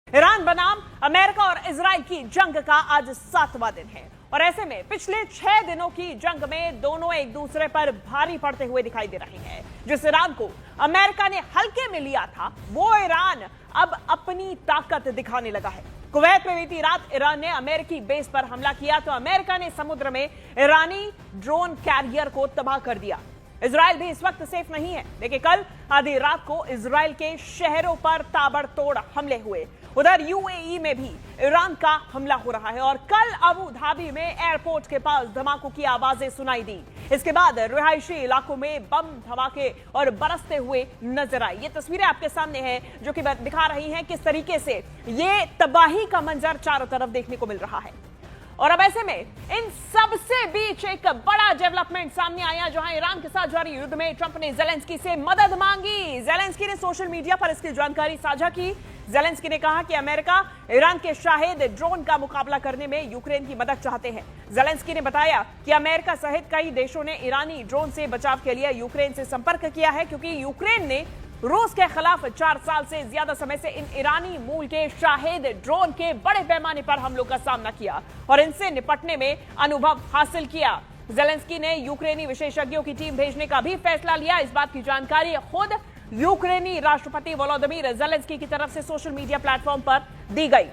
Iran बनाम America और Israel की जंग का आज 7वां दिन है और ऐसे में पिछले 6 दिनों की जंग में दोनों एक दूसरे पर भारी पड़ते हुए दिखाई दे रहे हैं। जिस ईरान को अमेरिका ने हल्के में लिया था, वो ईरान अब अपनी ताकत दिखाने लगा है। कुवैत में बीती रात ईरान ने अमेरिकी बेस पर हमला किया तो अमेरिका ने समुद्र में ईरानी ड्रोन कैरियर को तबाह कर दिया। इजराइल भी इस वक्त सेफ नहीं है। देखिए, कल आधी रात को इजराइल के शहरों पर ताबड़तोड़ हमले हुए। उधर यूएई में भी ईरान का हमला हो रहा है और कल अबू धाबी में एयरपोर्ट के पास धमाकों की आवाजें सुनाई दी। इसके बाद रिहायशी इलाकों में बम धमाके और बरसते हुए नजर आई। ये तस्वीरें आपके सामने हैं जो कि दिखा रही हैं किस तरीके से ये तबाही का मंजर चारों तरफ देखने को मिल रहा है। और अब ऐसे में इन सबसे बीच एक बड़ा डेवलपमेंट सामने आया, जहां ईरान के साथ जारी युद्ध में ट्रंप ने जेलेंस्की से मदद मांगी। जेलेंस्की ने सोशल मीडिया पर इसकी जानकारी साझा की। जेलेंस्की ने कहा कि अमेरिका ईरान के शाहिद ड्रोन का मुकाबला करने में यूक्रेन की मदद चाहते हैं। जेलेंस्की ने बताया कि अमेरिका सहित कई देशों ने ईरानी ड्रोन से बचाव के लिए यूक्रेन से संपर्क किया है, क्योंकि यूक्रेन ने रूस के खिलाफ 4 साल से ज्यादा समय से इन ईरानी मूल के शाहिद ड्रोन के बड़े पैमाने पर हमलों का सामना किया और इनसे निपटने में अनुभव हासिल किया। जेलेंस्की ने यूक्रेनी विशेषज्ञों की टीम भेजने का भी फैसला लिया। इस बात की जानकारी खुद यूक्रेनी राष्ट्रपति वोलोदिमीर जेलेंस्की की तरफ से सोशल मीडिया प्लेटफॉर्म पर दी गई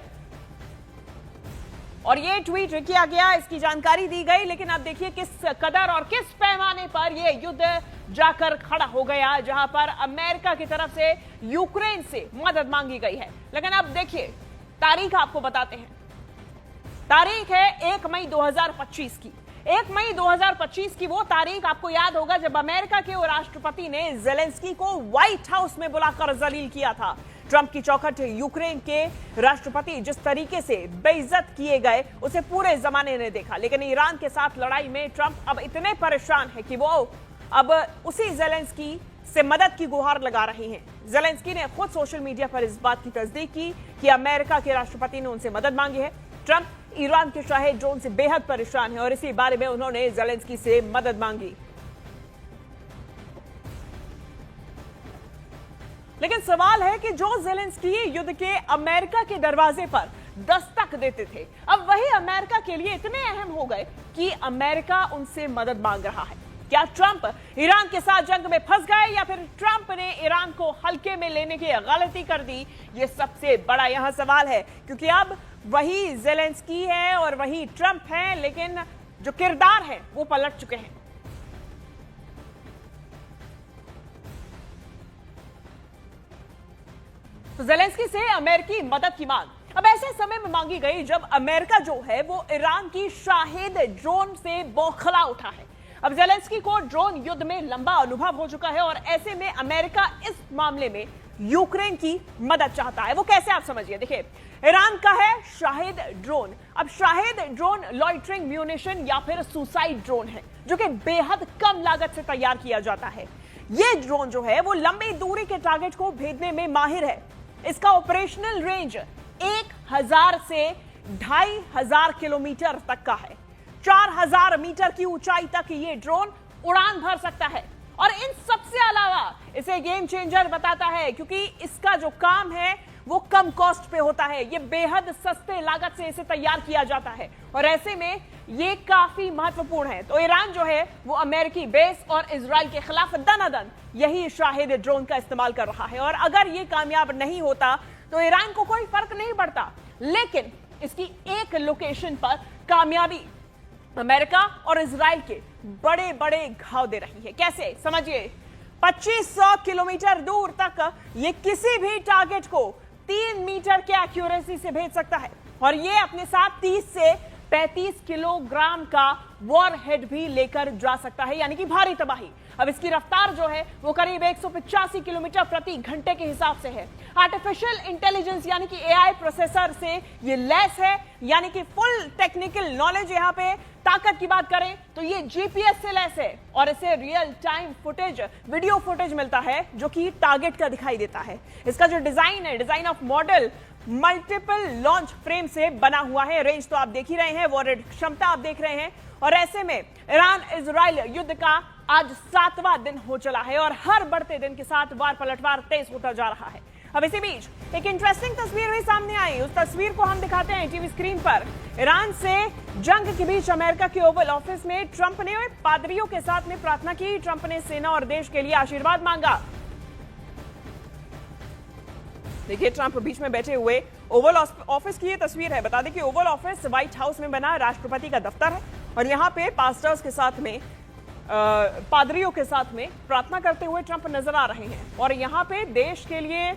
और ये ट्वीट किया गया, इसकी जानकारी दी गई। लेकिन अब देखिए किस कदर और किस पैमाने पर ये युद्ध जाकर खड़ा हो गया, जहां पर अमेरिका की तरफ से यूक्रेन से मदद मांगी गई है। लेकिन अब देखिए, तारीख आपको बताते हैं। तारीख है 1 मई 2025 की। 1 मई 2025 की वो तारीख आपको याद होगा जब अमेरिका के राष्ट्रपति ने जेलेंस्की को व्हाइट हाउस में बुलाकर जलील किया था। ट्रंप की चौखट यूक्रेन के राष्ट्रपति जिस तरीके से बेइज्जत किए गए उसे पूरे जमाने ने देखा। लेकिन ईरान के साथ लड़ाई में ट्रंप अब इतने परेशान है कि वो अब उसी जेलेंस्की से मदद की गुहार लगा रहे हैं। जेलेंस्की ने खुद सोशल मीडिया पर इस बात की तस्दीक की कि अमेरिका के राष्ट्रपति ने उनसे मदद मांगी है। ट्रंप ईरान के शाहिद ड्रोन से बेहद परेशान है और इसी बारे में उन्होंने जेलेंस्की से मदद मांगी। लेकिन सवाल है कि जो जेलेंस्की युद्ध के अमेरिका के दरवाजे पर दस्तक देते थे, अब वही अमेरिका के लिए इतने अहम हो गए कि अमेरिका उनसे मदद मांग रहा है। क्या ट्रंप ईरान के साथ जंग में फंस गए या फिर ट्रंप ने ईरान को हल्के में लेने की गलती कर दी? ये सबसे बड़ा यहां सवाल है, क्योंकि अब वही जेलेंस्की है और वही ट्रंप है, लेकिन जो किरदार है वो पलट चुके हैं। तो जेलेंस्की से अमेरिकी मदद की मांग अब ऐसे समय में मांगी गई जब अमेरिका जो है वो ईरान की शाहिद ड्रोन से बौखला उठा है। अब जेलेंस्की को ड्रोन युद्ध में लंबा अनुभव हो चुका है और ऐसे में अमेरिका इस मामले में यूक्रेन की मदद चाहता है। वो कैसे, आप समझिए। देखिए, ईरान का है शाहिद ड्रोन। अब शाहिद ड्रोन लॉइटरिंग म्यूनिशन या फिर सुसाइड ड्रोन है, जो कि बेहद कम लागत से तैयार किया जाता है। ये ड्रोन जो है वो लंबी दूरी के टारगेट को भेदने में माहिर है। इसका ऑपरेशनल रेंज 1000 से 2500 किलोमीटर तक का है। 4000 मीटर की ऊंचाई तक ये ड्रोन उड़ान भर सकता है और इन सबसे अलावा इसे गेम चेंजर बताता है, क्योंकि इसका जो काम है वो कम कॉस्ट पे होता है। ये बेहद सस्ते लागत से इसे तैयार किया जाता है और ऐसे में ये काफी महत्वपूर्ण है। तो ईरान जो है वो अमेरिकी बेस और इजराइल के खिलाफ दनादन यही शाहिद ड्रोन का इस्तेमाल कर रहा है और अगर ये कामयाब नहीं होता तो ईरान को कोई फर्क नहीं पड़ता। लेकिन इसकी एक लोकेशन पर कामयाबी अमेरिका और इजराइल के बड़े बड़े घाव दे रही है। कैसे, समझिए। 2500 किलोमीटर दूर तक ये किसी भी टारगेट को 3 मीटर के एक्यूरेसी से भेज सकता है और ये अपने साथ 30 से 35 किलोग्राम का वॉरहेड भी लेकर जा सकता है, यानी कि भारी तबाही। अब इसकी रफ्तार जो है वो करीब 185 किलोमीटर प्रति घंटे के हिसाब से है। आर्टिफिशियल इंटेलिजेंस यानी कि एआई प्रोसेसर से ये लैस है, यानी कि फुल टेक्निकल नॉलेज। यहाँ पे ताकत की बात करें तो ये जीपीएस से लैस है और इसे real time footage, video footage मिलता है जो कि टारगेट का दिखाई देता है। इसका जो डिजाइन है, design of model multiple launch frame से बना हुआ है। रेंज तो आप देख ही रहे हैं, वॉरहेड क्षमता आप देख रहे हैं और ऐसे में ईरान इजराइल युद्ध का आज 7वां दिन हो चला है और हर बढ़ते दिन के साथ वार पलटवार तेज होता जा रहा है। अब इसी बीच एक इंटरेस्टिंग तस्वीर भी सामने आई। उस तस्वीर को हम दिखाते हैं टीवी स्क्रीन पर। ईरान से जंग के बीच अमेरिका के ओवल ऑफिस में ट्रंप ने पादरियों के साथ में प्रार्थना की। ट्रंप ने सेना और देश के लिए आशीर्वाद मांगा। देखिए, ट्रंप बीच में बैठे हुए ओवल ऑफिस की ये तस्वीर है। बता दें कि ओवल ऑफिस व्हाइट हाउस में बना राष्ट्रपति का दफ्तर है और यहाँ पे पास्टर्स के साथ में पादरियों के साथ में प्रार्थना करते हुए ट्रंप नजर आ रहे हैं और यहाँ पे देश के लिए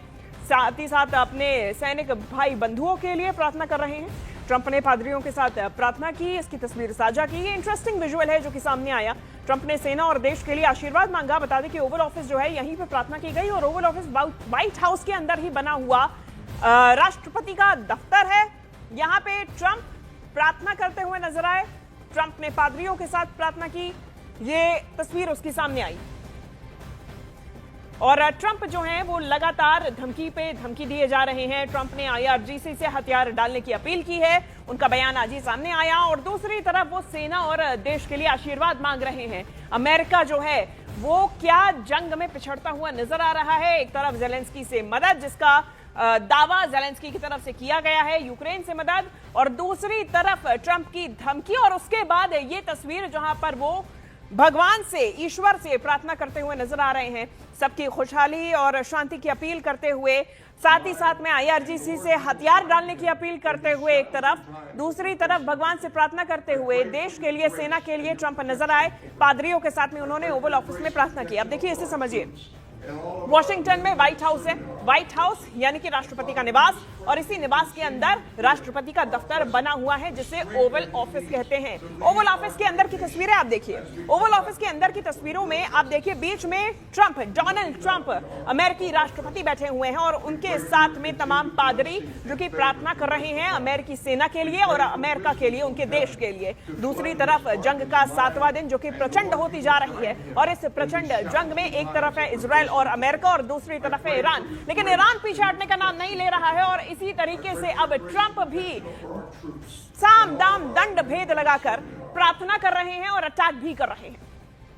साथ ही साथ अपने सैनिक भाई बंधुओं के लिए प्रार्थना कर रहे हैं। ट्रंप ने पादरियों के साथ प्रार्थना की, इसकी तस्वीर साझा की। ये इंटरेस्टिंग विजुअल है जो कि सामने आया। ट्रंप ने सेना और देश के लिए आशीर्वाद मांगा। बता दें कि ओवल ऑफिस जो है यहीं पे प्रार्थना की गई और ओवल ऑफिस व्हाइट हाउस के अंदर ही बना हुआ राष्ट्रपति का दफ्तर है। यहाँ पे ट्रंप प्रार्थना करते हुए नजर आए। ट्रंप ने पादरियों के साथ प्रार्थना की, ये तस्वीर उसकी सामने आई। और ट्रंप जो हैं वो लगातार धमकी पे धमकी दिए जा रहे हैं। ट्रंप ने IRGC से हथियार डालने की अपील की है, उनका बयान आज ही सामने आया। और दूसरी तरफ वो सेना और देश के लिए आशीर्वाद मांग रहे हैं। अमेरिका जो है वो क्या जंग में पिछड़ता हुआ नजर आ रहा है। एक तरफ ज़ेलेंस्की से मदद, जिसका दावा ज़ेलेंस्की की तरफ से किया गया है, यूक्रेन से मदद, और दूसरी तरफ ट्रंप की धमकी और उसके बाद ये तस्वीर जहां पर वो भगवान से, ईश्वर से प्रार्थना करते हुए नजर आ रहे हैं, सबकी खुशहाली और शांति की अपील करते हुए, साथ ही साथ में IRGC से हथियार डालने की अपील करते हुए एक तरफ, दूसरी तरफ भगवान से प्रार्थना करते हुए देश के लिए, सेना के लिए ट्रंप नजर आए। पादरियों के साथ में उन्होंने ओवल ऑफिस में प्रार्थना की। अब देखिए, इसे समझिए। वॉशिंगटन में व्हाइट हाउस है। व्हाइट हाउस यानी कि राष्ट्रपति का निवास, और इसी निवास के अंदर राष्ट्रपति का दफ्तर बना हुआ है जिसे ओवल ऑफिस कहते हैं। ओवल ऑफिस के अंदर की तस्वीरें आप देखिए। ओवल ऑफिस के अंदर की तस्वीरों में आप देखिए, बीच में ट्रंप, डोनाल्ड ट्रंप, अमेरिकी राष्ट्रपति बैठे हुए हैं और उनके साथ में तमाम पादरी जो कि प्रार्थना कर रहे हैं अमेरिकी सेना के लिए और अमेरिका के लिए, उनके देश के लिए। दूसरी तरफ जंग का 7वां दिन जो कि प्रचंड होती जा रही है और इस प्रचंड जंग में एक तरफ है इजराइल और अमेरिका और दूसरी तरफ है ईरान। लेकिन ईरान पीछे हटने का नाम नहीं ले रहा है और इसी तरीके से अब ट्रंप भी साम दाम दंड भेद लगाकर प्रार्थना कर रहे हैं और अटैक भी कर रहे हैं।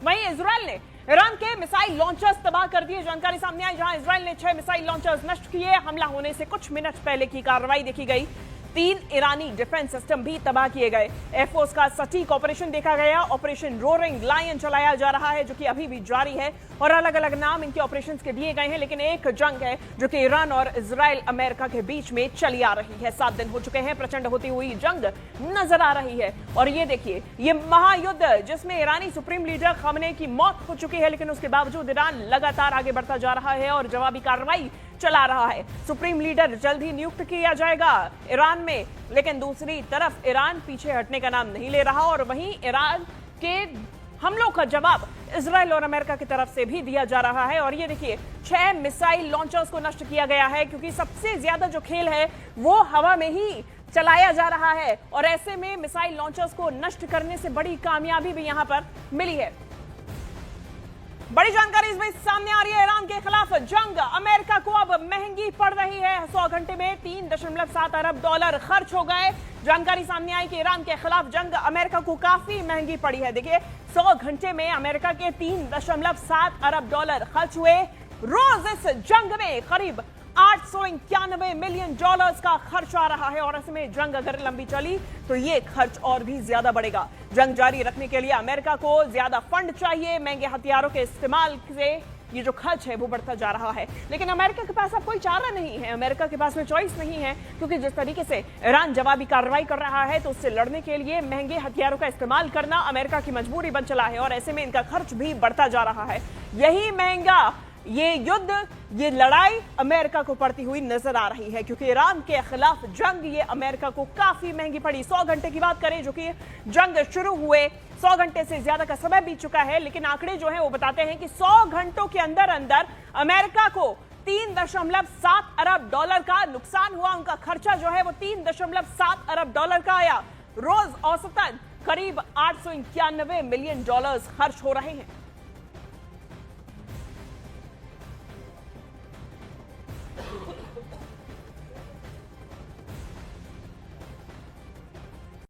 वहीं इजराइल ने ईरान के मिसाइल लॉन्चर्स तबाह कर दिए। जानकारी सामने आई जहां इजराइल ने 6 मिसाइल लॉन्चर्स नष्ट किए। हमला होने से कुछ मिनट पहले की कार्रवाई देखी गई। 3 ईरानी डिफेंस सिस्टम भी तबाह किए गए। एयरफोर्स का सटीक ऑपरेशन देखा गया। ऑपरेशन रोरिंग लायन चलाया जा रहा है जो कि अभी भी जारी है और अलग अलग नाम इनके ऑपरेशंस के दिए गए हैं, लेकिन एक जंग है जो कि ईरान और इजराइल, अमेरिका के बीच में चली आ रही है। 7 दिन हो चुके हैं, प्रचंड होती हुई जंग नजर आ रही है। और ये देखिए, ये महायुद्ध जिसमें ईरानी सुप्रीम लीडर खमेनी की मौत हो चुकी है, लेकिन उसके बावजूद ईरान लगातार आगे बढ़ता जा रहा है और जवाबी कार्रवाई चला रहा है। सुप्रीम लीडर जल्द ही नियुक्त किया जाएगा ईरान में, लेकिन दूसरी तरफ ईरान पीछे हटने का नाम नहीं ले रहा और वहीं ईरान के हमलों का जवाब इजराइल और अमेरिका की तरफ से भी दिया जा रहा है। और ये देखिए, 6 मिसाइल लॉन्चर्स को नष्ट किया गया है क्योंकि सबसे ज्यादा जो खेल है वो हवा में ही चलाया जा रहा है और ऐसे में मिसाइल लॉन्चर्स को नष्ट करने से बड़ी कामयाबी भी यहां पर मिली है। बड़ी जानकारी इस बीच सामने आ रही है। ईरान के खिलाफ जंग अमेरिका को अब महंगी पड़ रही है। 100 घंटे में $3.7 अरब खर्च हो गए। जानकारी सामने आई कि ईरान के खिलाफ जंग अमेरिका को काफी महंगी पड़ी है। देखिए, 100 घंटे में अमेरिका के $3.7 अरब खर्च हुए। रोज इस जंग में करीब $891 मिलियन का खर्च आ रहा है और ऐसे में जंग अगर लंबी चली तो ये खर्च और भी ज्यादा बढ़ेगा। जंग जारी रखने के लिए अमेरिका को ज्यादा फंड चाहिए। महंगे हथियारों के इस्तेमाल से ये जो खर्च है वो बढ़ता जा रहा है, लेकिन अमेरिका के पास अब कोई चारा नहीं है। अमेरिका के पास में चॉइस नहीं है क्योंकि जिस तरीके से ईरान जवाबी कार्रवाई कर रहा है तो उससे लड़ने के लिए महंगे हथियारों का इस्तेमाल करना अमेरिका की मजबूरी बन चला है और ऐसे में इनका खर्च भी बढ़ता जा रहा है। यही महंगा ये युद्ध, ये लड़ाई अमेरिका को पड़ती हुई नजर आ रही है क्योंकि ईरान के खिलाफ जंग ये अमेरिका को काफी महंगी पड़ी। 100 घंटे की बात करें जो कि जंग शुरू हुए 100 घंटे से ज्यादा का समय बीत चुका है, लेकिन आंकड़े जो है वो बताते हैं कि 100 घंटों के अंदर अंदर अमेरिका को $3.7 अरब का नुकसान हुआ। उनका खर्चा जो है वो $3.7 अरब का आया। रोज औसतन करीब $891 मिलियन खर्च हो रहे हैं।